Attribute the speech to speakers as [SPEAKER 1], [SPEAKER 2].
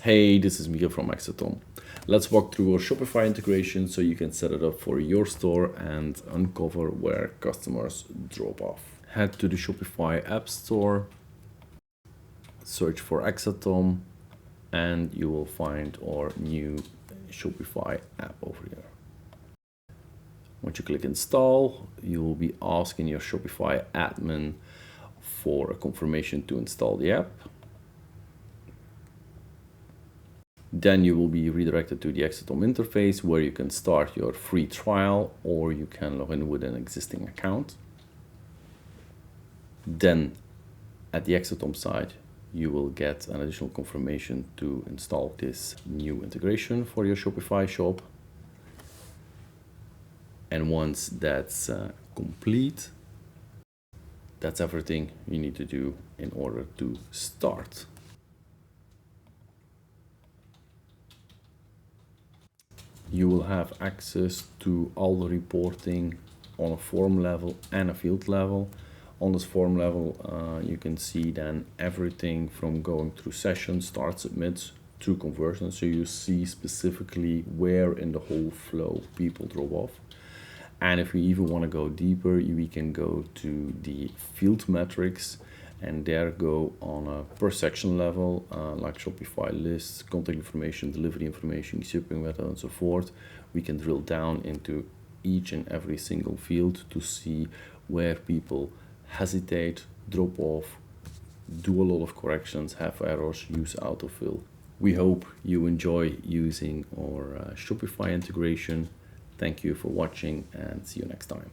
[SPEAKER 1] Hey, this is Miguel from Exatom. Let's walk through our Shopify integration so you can set it up for your store and uncover where customers drop off. Head to the Shopify App Store, search for Exatom, and you will find our new Shopify app over here. Once you click install, you will be asking your Shopify admin for a confirmation to install the app. Then you will be redirected to the Exatom interface where you can start your free trial or you can log in with an existing account. Then at the Exatom side, you will get an additional confirmation to install this new integration for your Shopify shop. And once that's complete, that's everything you need to do in order to start. You will have access to all the reporting on a form level and a field level. On this form level, you can see then everything from going through sessions, start, submits, to conversions. So you see specifically where in the whole flow people drop off. And if we even want to go deeper, we can go to the field metrics and there go on a per section level, like Shopify lists, contact information, delivery information, shipping method, and so forth. We can drill down into each and every single field to see where people hesitate, drop off, do a lot of corrections, have errors, use Autofill. We hope you enjoy using our Shopify integration. Thank you for watching and see you next time.